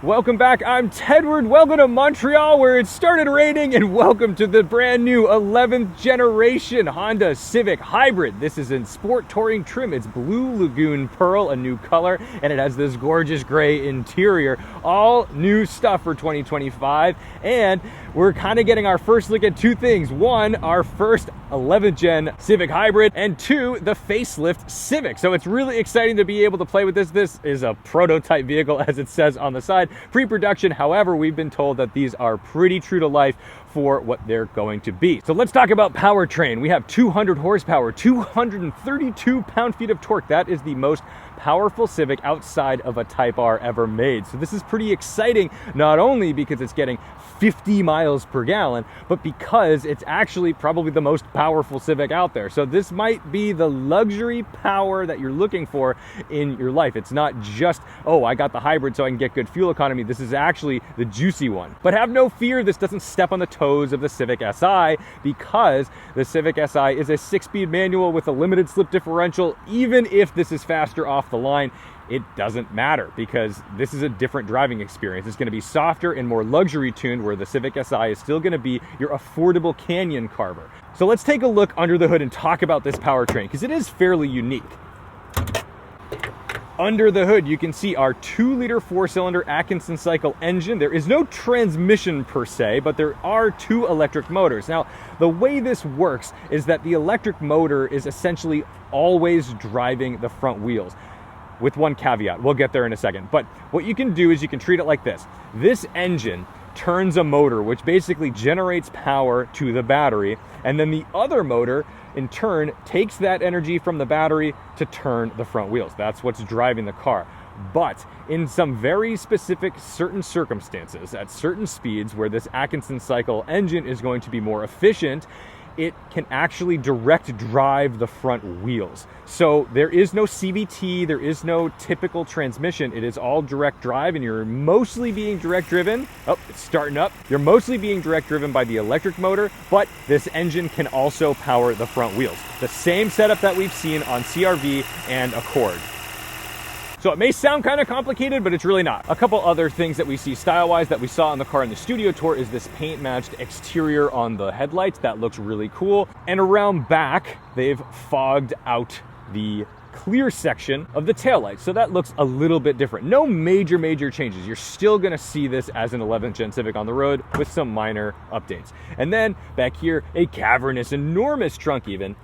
Welcome back, I'm Tedward. Welcome to Montreal where it started raining, and welcome to the brand new 11th generation Honda Civic Hybrid. This is in sport touring trim. It's Blue Lagoon Pearl, a new color, and it has this gorgeous gray interior. All new stuff for 2025, and we're kind of getting our first look at two things. One, our first 11th gen Civic Hybrid, and two, the facelift Civic. So it's really exciting to be able to play with this. This is a prototype vehicle, as it says on the side. Pre-production, however, we've been told that these are pretty true to life for what they're going to be. So let's talk about powertrain. We have 200 horsepower, 232 pound-feet of torque. That is the most powerful Civic outside of a Type R ever made. So this is pretty exciting, not only because it's getting 50 miles per gallon, but because it's actually probably the most powerful Civic out there. So this might be the luxury power that you're looking for in your life. It's not just, oh, I got the hybrid so I can get good fuel economy. This is actually the juicy one. But have no fear, this doesn't step on the toes of the Civic Si, because the Civic Si is a 6-speed manual with a limited slip differential. Even if this is faster off the line, it doesn't matter, because this is a different driving experience. It's going to be softer and more luxury tuned, where the Civic Si is still going to be your affordable canyon carver. So let's take a look under the hood and talk about this powertrain, because it is fairly unique. Under the hood, you can see our 2-liter 4-cylinder Atkinson cycle engine. There is no transmission per se, but there are 2 electric motors. Now, the way this works is that the electric motor is essentially always driving the front wheels, with one caveat. We'll get there in a second. But what you can do is you can treat it like this. This engine turns a motor, which basically generates power to the battery, and then the other motor in turn takes that energy from the battery to turn the front wheels. That's what's driving the car. But in some very specific certain circumstances, at certain speeds where this Atkinson cycle engine is going to be more efficient, it can actually direct drive the front wheels. So there is no CVT, there is no typical transmission. It is all direct drive, and you're mostly being direct driven. Oh, it's starting up. You're mostly being direct driven by the electric motor, but this engine can also power the front wheels. The same setup that we've seen on CR-V and Accord. So it may sound kind of complicated, but it's really not. A couple other things that we see style-wise that we saw on the car in the studio tour is this paint-matched exterior on the headlights. That looks really cool. And around back, they've fogged out the clear section of the taillights. So that looks a little bit different. No major changes. You're still gonna see this as an 11th gen Civic on the road with some minor updates. And then back here, a cavernous, enormous trunk even.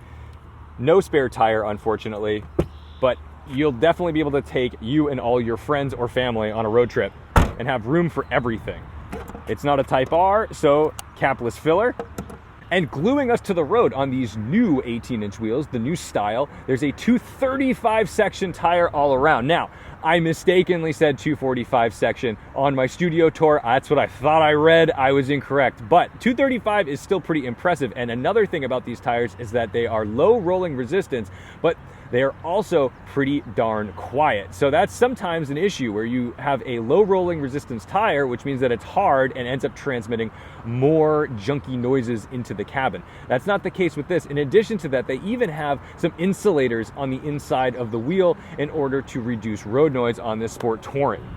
No spare tire, unfortunately, but you'll definitely be able to take you and all your friends or family on a road trip and have room for everything. It's not a Type R, so capless filler. And gluing us to the road on these new 18-inch wheels, the new style, there's a 235 section tire all around. Now, I mistakenly said 245 section on my studio tour. That's what I thought I read. I was incorrect, but 235 is still pretty impressive. And another thing about these tires is that they are low rolling resistance, but they are also pretty darn quiet. So that's sometimes an issue where you have a low rolling resistance tire, which means that it's hard and ends up transmitting more junky noises into the cabin. That's not the case with this. In addition to that, they even have some insulators on the inside of the wheel in order to reduce road noise on this sport touring.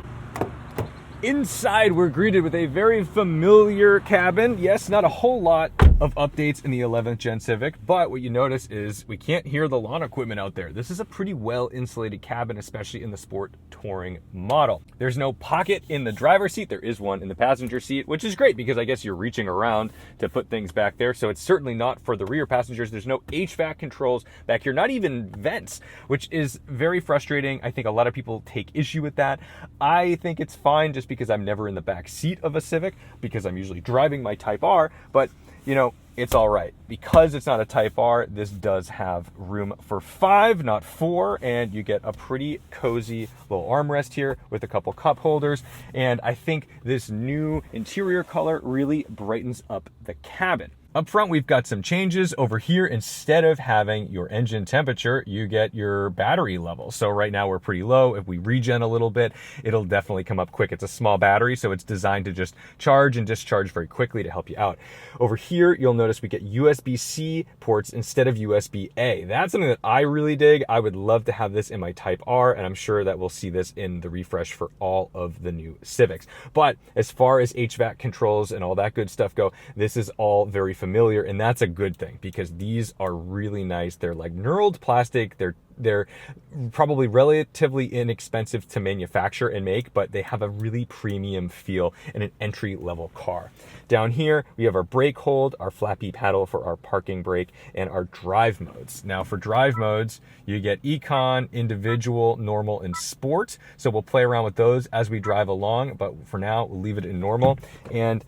Inside, we're greeted with a very familiar cabin. Yes, not a whole lot of updates in the 11th gen Civic, but what you notice is we can't hear the lawn equipment out there. This is a pretty well insulated cabin, especially in the sport touring model. There's no pocket in the driver's seat. There is one in the passenger seat, which is great because I guess you're reaching around to put things back there. So it's certainly not for the rear passengers. There's no HVAC controls back here, not even vents, which is very frustrating. I think a lot of people take issue with that. I think it's fine just because I'm never in the back seat of a Civic, because I'm usually driving my Type R, but you know, it's all right. Because it's not a Type R, this does have room for 5, not 4, and you get a pretty cozy little armrest here with a couple cup holders. And I think this new interior color really brightens up the cabin. Up front, we've got some changes. Over here, instead of having your engine temperature, you get your battery level. So right now we're pretty low. If we regen a little bit, it'll definitely come up quick. It's a small battery, so it's designed to just charge and discharge very quickly to help you out. Over here, you'll notice we get USB-C ports instead of USB-A. That's something that I really dig. I would love to have this in my Type R, and I'm sure that we'll see this in the refresh for all of the new Civics. But as far as HVAC controls and all that good stuff go, this is all very familiar, and that's a good thing because these are really nice. They're like knurled plastic. They're probably relatively inexpensive to manufacture and make, but they have a really premium feel in an entry-level car. Down here, we have our brake hold, our flappy paddle for our parking brake, and our drive modes. Now for drive modes, you get Econ, Individual, Normal, and Sport. So we'll play around with those as we drive along, but for now, we'll leave it in Normal. And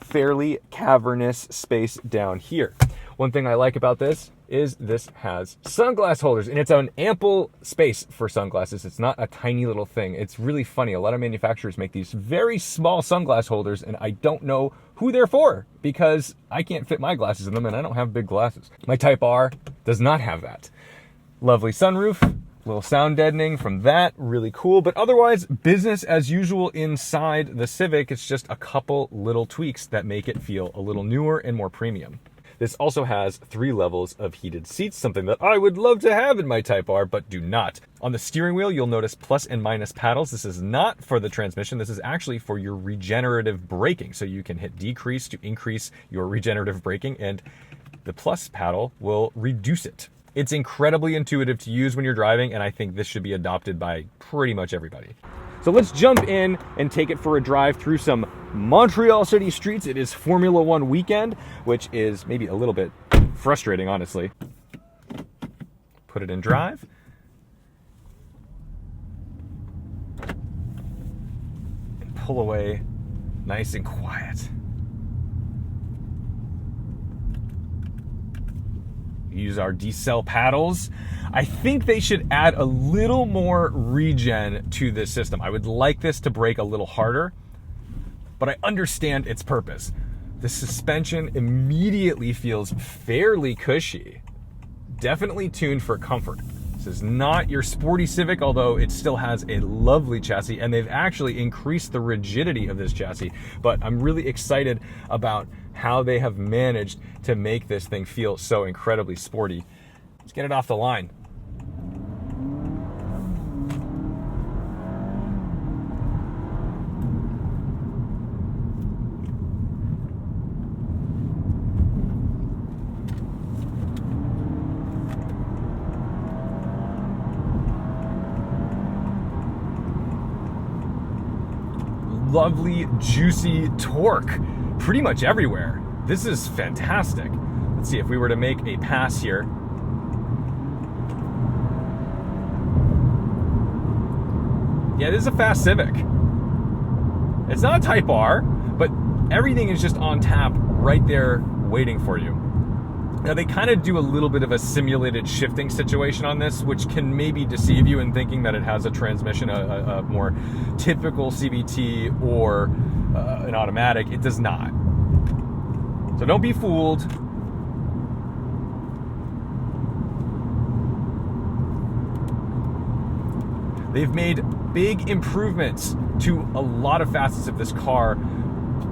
fairly cavernous space down here. One thing I like about this is this has sunglass holders, and it's an ample space for sunglasses. It's not a tiny little thing. It's really funny. A lot of manufacturers make these very small sunglass holders, and I don't know who they're for because I can't fit my glasses in them, and I don't have big glasses. My Type R does not have that. Lovely sunroof. Little sound deadening from that, really cool. But otherwise, business as usual inside the Civic. It's just a couple little tweaks that make it feel a little newer and more premium. This also has 3 levels of heated seats, something that I would love to have in my Type R, but do not. On the steering wheel, you'll notice plus and minus paddles. This is not for the transmission. This is actually for your regenerative braking. So you can hit decrease to increase your regenerative braking, and the plus paddle will reduce it. It's incredibly intuitive to use when you're driving, and I think this should be adopted by pretty much everybody. So let's jump in and take it for a drive through some Montreal city streets. It is Formula One weekend, which is maybe a little bit frustrating, honestly. Put it in drive. And pull away nice and quiet. Use our decel paddles. I think they should add a little more regen to this system. I would like this to brake a little harder, but I understand its purpose. The suspension immediately feels fairly cushy. Definitely tuned for comfort. This is not your sporty Civic, although it still has a lovely chassis, and they've actually increased the rigidity of this chassis. But I'm really excited about how they have managed to make this thing feel so incredibly sporty. Let's get it off the line. Lovely, juicy torque pretty much everywhere. This is fantastic. Let's see if we were to make a pass here. Yeah, this is a fast Civic. It's not a Type R, but everything is just on tap right there waiting for you. Now they kind of do a little bit of a simulated shifting situation on this, which can maybe deceive you in thinking that it has a transmission, a more typical CVT or an automatic. It does not. So don't be fooled. They've made big improvements to a lot of facets of this car.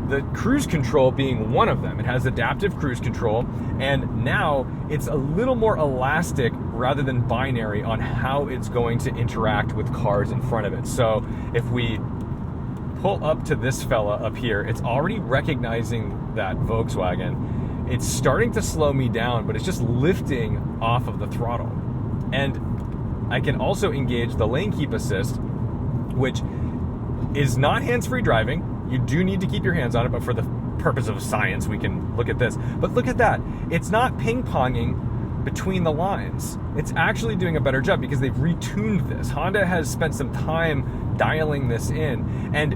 The cruise control being one of them. It has adaptive cruise control, and now it's a little more elastic rather than binary on how it's going to interact with cars in front of it. So if we pull up to this fella up here, it's already recognizing that Volkswagen. It's starting to slow me down, but it's just lifting off of the throttle. And I can also engage the lane keep assist, which is not hands-free driving. You do need to keep your hands on it, but for the purpose of science, we can look at this. But look at that. It's not ping-ponging between the lines. It's actually doing a better job because they've retuned this. Honda has spent some time dialing this in, and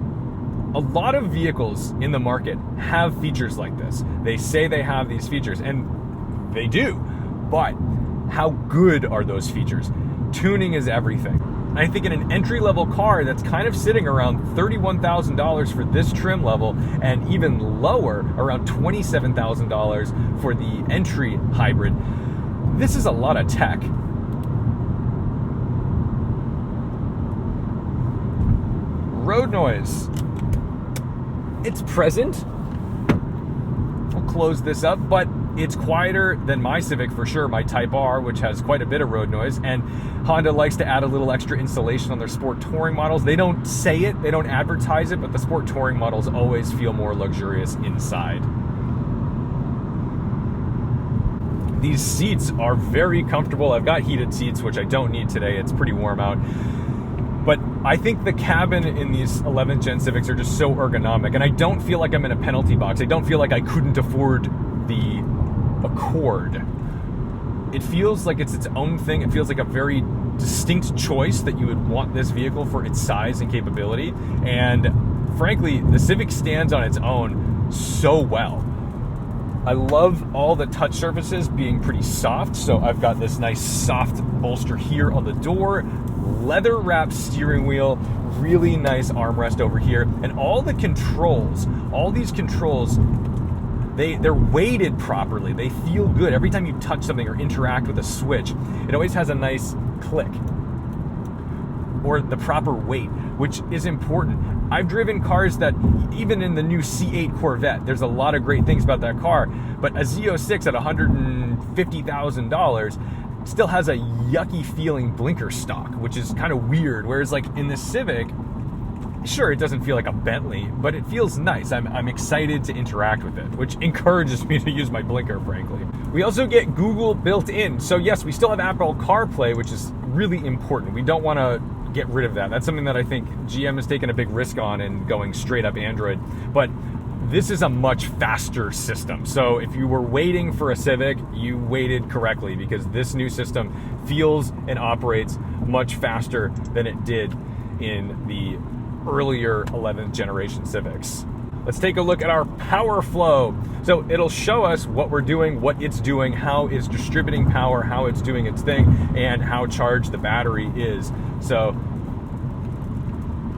a lot of vehicles in the market have features like this. They say they have these features, and they do. But how good are those features? Tuning is everything. I think in an entry-level car that's kind of sitting around $31,000 for this trim level, and even lower, around $27,000 for the entry hybrid, this is a lot of tech. Road noise. It's present. We'll close this up, but it's quieter than my Civic for sure, my Type R, which has quite a bit of road noise. And Honda likes to add a little extra insulation on their sport touring models. They don't say it, they don't advertise it, but the sport touring models always feel more luxurious inside. These seats are very comfortable. I've got heated seats, which I don't need today. It's pretty warm out. But I think the cabin in these 11th Gen Civics are just so ergonomic, and I don't feel like I'm in a penalty box. I don't feel like I couldn't afford the Accord. It feels like it's its own thing. It feels like a very distinct choice that you would want this vehicle for its size and capability. And frankly, the Civic stands on its own so well. I love all the touch surfaces being pretty soft. So I've got this nice soft bolster here on the door, leather wrapped steering wheel, really nice armrest over here, and all the controls, all these controls, they're weighted properly. They feel good. Every time you touch something or interact with a switch, it always has a nice click or the proper weight, which is important. I've driven cars that, even in the new C8 Corvette, there's a lot of great things about that car, but a Z06 at $150,000 still has a yucky feeling blinker stock, which is kind of weird. Whereas like in the Civic, sure, it doesn't feel like a Bentley, but it feels nice. I'm excited to interact with it, which encourages me to use my blinker, frankly. We also get Google built in. So yes, we still have Apple CarPlay, which is really important. We don't want to get rid of that. That's something that I think GM has taken a big risk on in going straight up Android. But this is a much faster system. So if you were waiting for a Civic, you waited correctly, because this new system feels and operates much faster than it did in the earlier 11th generation Civics. Let's take a look at our power flow. So it'll show us what we're doing, what it's doing, how it's distributing power, how it's doing its thing, and how charged the battery is. So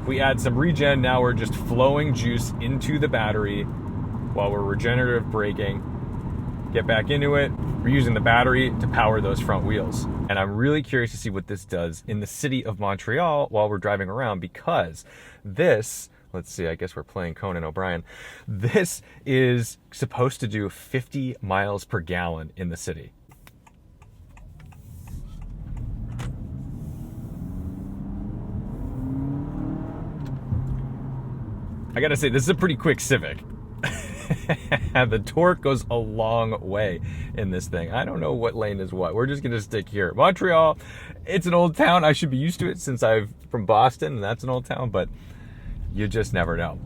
if we add some regen, now we're just flowing juice into the battery while we're regenerative braking. Get back into it. We're using the battery to power those front wheels. And I'm really curious to see what this does in the city of Montreal while we're driving around, because this, let's see, I guess we're playing Conan O'Brien. This is supposed to do 50 miles per gallon in the city. I gotta say, this is a pretty quick Civic. The torque goes a long way in this thing. I don't know what lane is what. We're just gonna stick here. Montreal, it's an old town. I should be used to it since I'm from Boston, and that's an old town, but you just never know.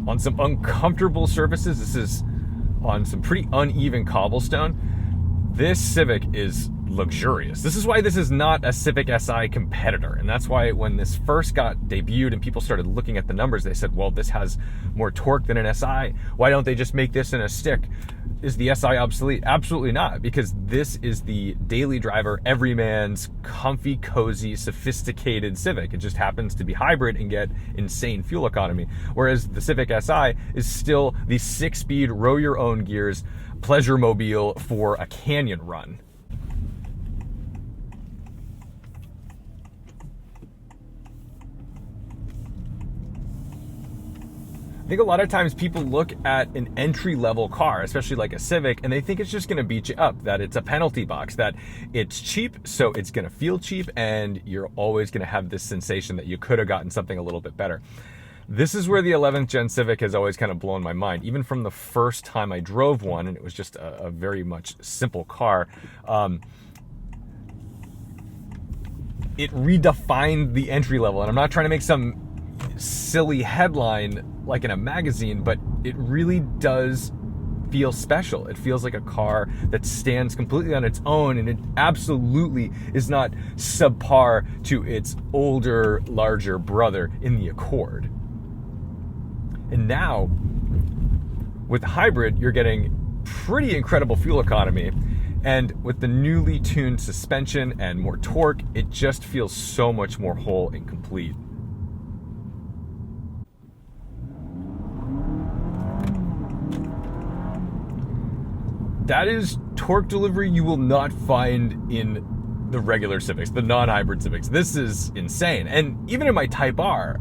On some uncomfortable surfaces, this is on some pretty uneven cobblestone, this Civic is luxurious. This is why this is not a Civic Si competitor. And that's why when this first got debuted and people started looking at the numbers, they said, well, this has more torque than an Si. Why don't they just make this in a stick? Is the Si obsolete? Absolutely not, because this is the daily driver, everyman's comfy, cozy, sophisticated Civic. It just happens to be hybrid and get insane fuel economy. Whereas the Civic Si is still the 6-speed, row your own gears pleasure mobile for a canyon run. I think a lot of times people look at an entry-level car, especially like a Civic, and they think it's just going to beat you up, that it's a penalty box, that it's cheap, so it's going to feel cheap, and you're always going to have this sensation that you could have gotten something a little bit better. This is where the 11th Gen Civic has always kind of blown my mind. Even from the first time I drove one, and it was just a very much simple car, it redefined the entry level. And I'm not trying to make some silly headline like in a magazine, but it really does feel special. It feels like a car that stands completely on its own, and it absolutely is not subpar to its older, larger brother in the Accord. And now, with the hybrid, you're getting pretty incredible fuel economy, And with the newly tuned suspension and more torque, it just feels so much more whole and complete. That is torque delivery you will not find in the regular Civics, the non-hybrid Civics. This is insane. And even in my Type R,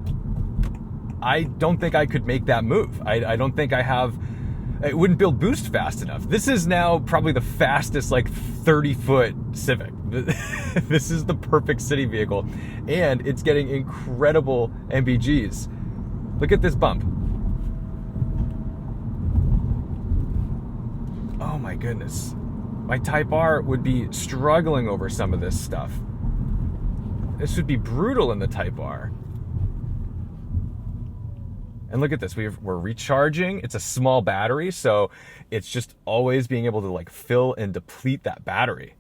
I don't think I could make that move. I don't think it wouldn't build boost fast enough. This is now probably the fastest, like 30-foot Civic. This is the perfect city vehicle, and it's getting incredible MPGs. Look at this bump. Oh my goodness. My Type R would be struggling over some of this stuff. This would be brutal in the Type R. And look at this, we're recharging. It's a small battery, so it's just always being able to like fill and deplete that battery.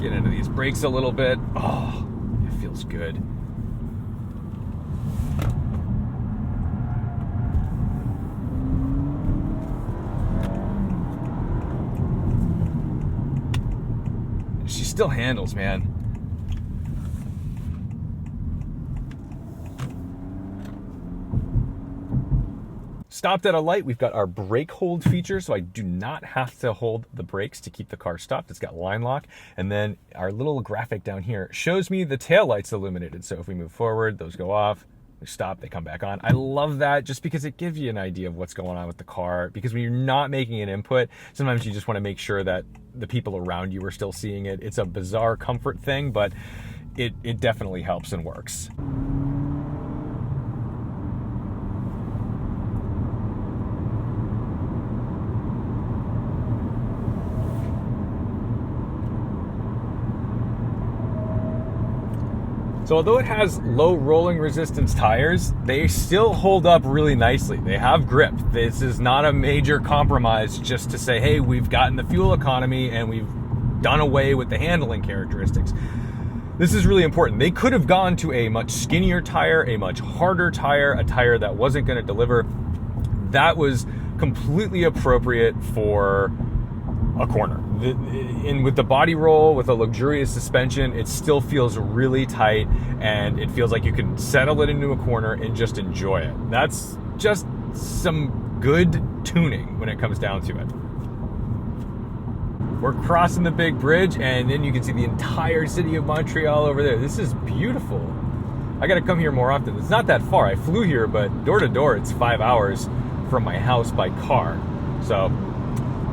Get into these brakes a little bit. Oh, it feels good. She still handles, man. Stopped at a light, we've got our brake hold feature, so I do not have to hold the brakes to keep the car stopped. It's got line lock. And then our little graphic down here shows me the tail lights illuminated. So if we move forward, those go off. We stop, they come back on. I love that just because it gives you an idea of what's going on with the car. Because when you're not making an input, sometimes you just want to make sure that the people around you are still seeing it. It's a bizarre comfort thing, but it definitely helps and works. So although it has low rolling resistance tires, they still hold up really nicely. They have grip. This is not a major compromise just to say, hey, we've gotten the fuel economy and we've done away with the handling characteristics. This is really important. They could have gone to a much skinnier tire, a much harder tire, a tire that wasn't going to deliver. That was completely appropriate for a corner. And with the body roll, with a luxurious suspension, it still feels really tight, and it feels like you can settle it into a corner and just enjoy it. That's just some good tuning when it comes down to it. We're crossing the big bridge, and then you can see the entire city of Montreal over there. This is beautiful. I gotta come here more often. It's not that far. I flew here, but door to door, it's 5 hours from my house by car. So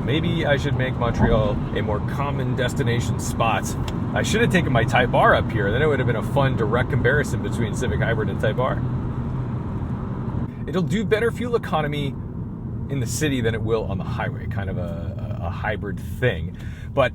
maybe I should make Montreal a more common destination spot. I should have taken my Type R up here. Then it would have been a fun direct comparison between Civic Hybrid and Type R. It'll do better fuel economy in the city than it will on the highway, kind of a hybrid thing. But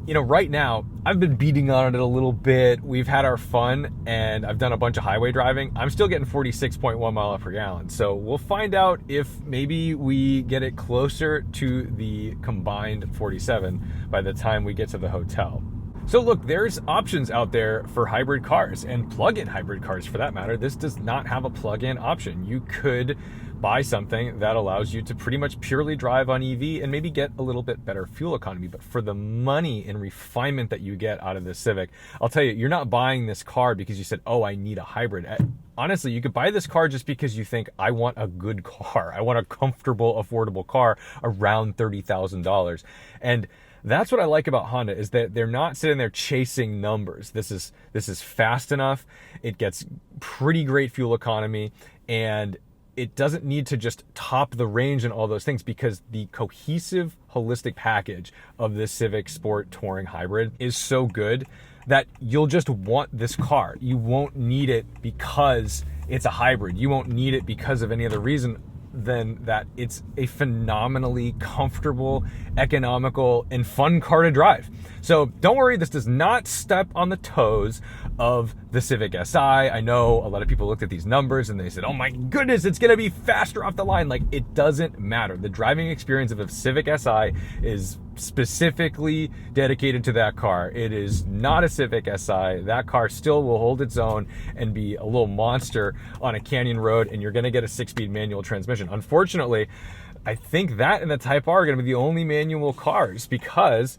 you know, right now, I've been beating on it a little bit. We've had our fun, and I've done a bunch of highway driving. I'm still getting 46.1 miles per gallon. So we'll find out if maybe we get it closer to the combined 47 by the time we get to the hotel. So look, there's options out there for hybrid cars, and plug-in hybrid cars for that matter. This does not have a plug-in option. You could buy something that allows you to pretty much purely drive on EV and maybe get a little bit better fuel economy. But for the money and refinement that you get out of this Civic, I'll tell you, you're not buying this car because you said, oh, I need a hybrid. Honestly, you could buy this car just because you think, I want a good car. I want a comfortable, affordable car around $30,000. And that's what I like about Honda, is that they're not sitting there chasing numbers. This is fast enough. It gets pretty great fuel economy, and it doesn't need to just top the range and all those things, because the cohesive, holistic package of this Civic Sport Touring Hybrid is so good that you'll just want this car. You won't need it because it's a hybrid. You won't need it because of any other reason than that it's a phenomenally comfortable, economical, and fun car to drive. So don't worry, this does not step on the toes of the Civic Si. I know a lot of people looked at these numbers and they said, oh my goodness, it's gonna be faster off the line. Like, it doesn't matter. The driving experience of a Civic Si is specifically dedicated to that car. It is not a Civic Si. That car still will hold its own and be a little monster on a canyon road, and you're gonna get a 6-speed manual transmission. Unfortunately, I think that and the Type R are going to be the only manual cars, because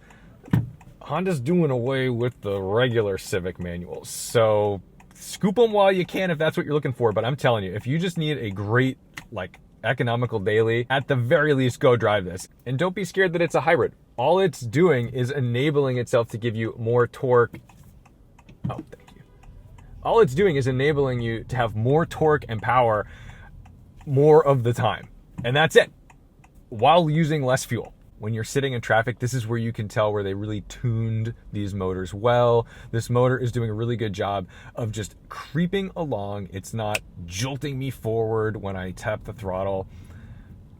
Honda's doing away with the regular Civic manuals. So scoop them while you can if that's what you're looking for. But I'm telling you, if you just need a great, like, economical daily, at the very least, go drive this. And don't be scared that it's a hybrid. All it's doing is enabling itself to give you more torque. Oh, thank you. All it's doing is enabling you to have more torque and power more of the time. And that's it, while using less fuel. When you're sitting in traffic, this is where you can tell where they really tuned these motors well. This motor is doing a really good job of just creeping along. It's not jolting me forward when I tap the throttle.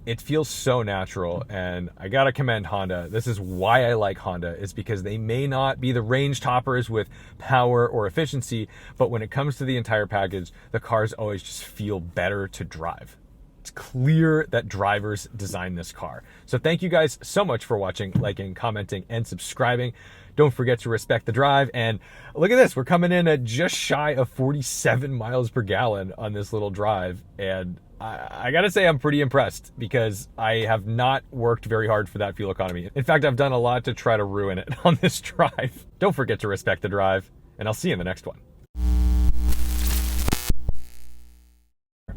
It feels so natural, and I gotta commend Honda. This is why I like Honda, is because they may not be the range toppers with power or efficiency, but when it comes to the entire package, the cars always just feel better to drive. It's clear that drivers designed this car. So thank you guys so much for watching, liking, commenting, and subscribing. Don't forget to respect the drive. And look at this, we're coming in at just shy of 47 miles per gallon on this little drive. And I gotta say, I'm pretty impressed, because I have not worked very hard for that fuel economy. In fact, I've done a lot to try to ruin it on this drive. Don't forget to respect the drive, and I'll see you in the next one.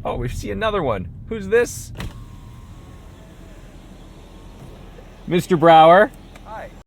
Oh, we see another one. Who's this? Mr. Brower.